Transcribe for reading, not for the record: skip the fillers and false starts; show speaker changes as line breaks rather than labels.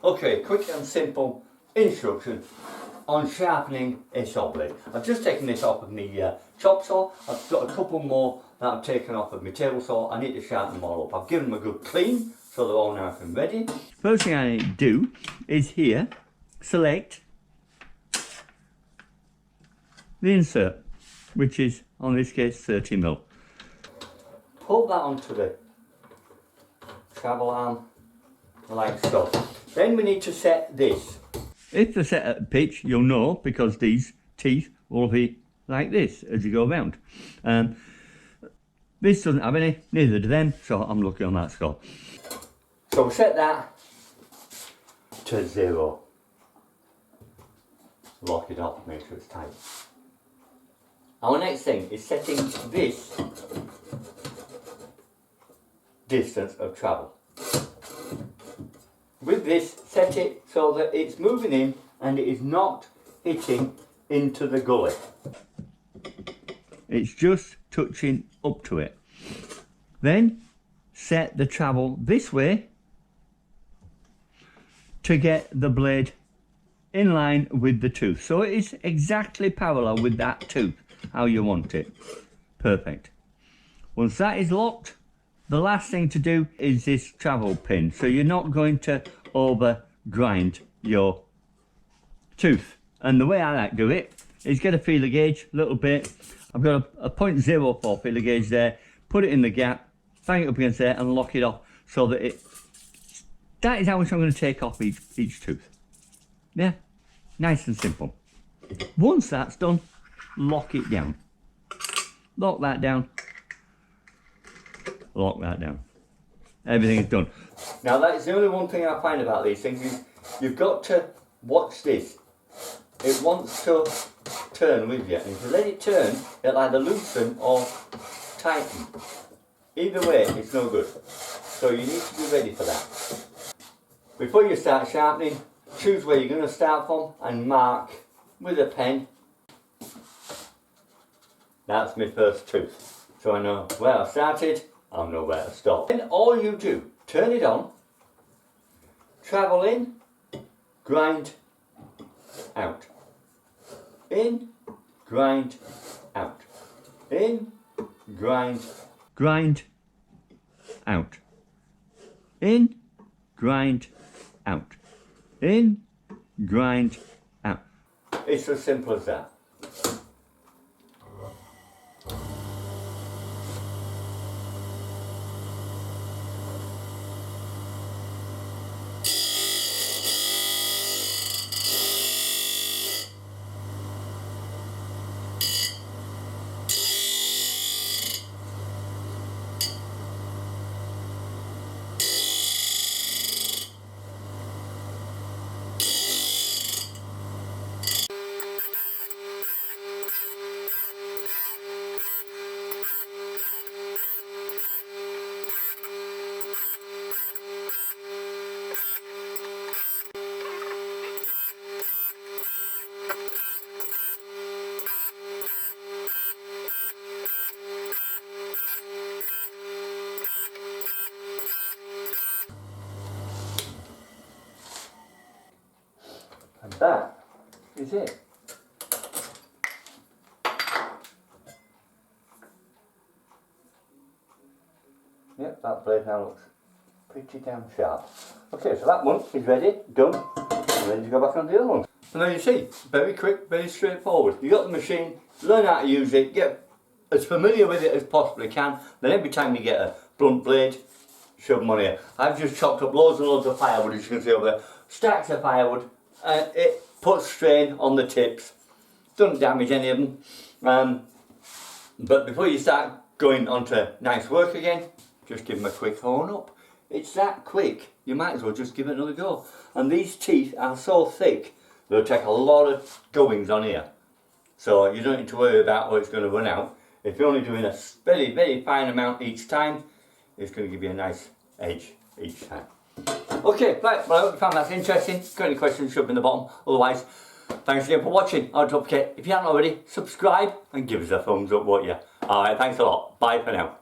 Okay, quick and simple instruction on sharpening a saw blade. I've just taken this off of my chop saw. I've got a couple more that I've taken off of my table saw. I need to sharpen them all up. I've given them a good clean so they're all nice and ready. First thing I need to do is here select the insert, which is on this case 30mm. Pull that onto the travel arm like so. Then we need to set this. If they're set at pitch, you'll know because these teeth will be like this as you go around. This doesn't have any, neither do them, so I'm lucky on that score. So we'll set that to 0. Lock it off, make sure it's tight. Our next thing is setting this distance of travel. With this, set it so that it's moving in and it is not hitting into the gully. It's just touching up to it. Then set the travel this way to get the blade in line with the tooth. So it is exactly parallel with that tooth, how you want it. Perfect. Once that is locked, the last thing to do is this travel pin, so you're not going to over grind your tooth. And the way I like to do it is get a feeler gauge, a little bit. I've got a 0.04 feeler gauge there, put it in the gap, bang it up against there and lock it off so that that is how much I'm going to take off each tooth. Yeah, nice and simple. Once that's done, lock it down. Lock that down. Lock that down. Everything is done. Now that is the only one thing I find about these things is you've got to watch this. It wants to turn with you, and if you let it turn, it'll either loosen or tighten. Either way, it's no good. So you need to be ready for that. Before you start sharpening, choose where you're going to start from and mark with a pen. That's my first tooth. So I know where I started, I know where to stop. Then all you do, turn it on, travel in, grind, out. In, grind, out. In, grind, grind, out. In, grind, out. In, grind, out. It's as simple as that. And that is it. Yep, that blade now looks pretty damn sharp. Okay, so that one is ready, done, and then you go back on the other one. And there you see, very quick, very straightforward. You got the machine, learn how to use it, get as familiar with it as possibly can, then every time you get a blunt blade, shove them on here. I've just chopped up loads and loads of firewood, as you can see over there, stacks of firewood. It puts strain on the tips, doesn't damage any of them, but before you start going on to nice work again, just give them a quick hone up. It's that quick, you might as well just give it another go. And these teeth are so thick, they'll take a lot of goings on here. So you don't need to worry about what it's going to run out. If you're only doing a very, very fine amount each time, it's going to give you a nice edge each time. Okay, right, well I hope you found that interesting. If you've got any questions, shove them in the bottom. Otherwise, thanks again for watching. Don't forget, if you haven't already, subscribe and give us a thumbs up, won't you? Alright, thanks a lot. Bye for now.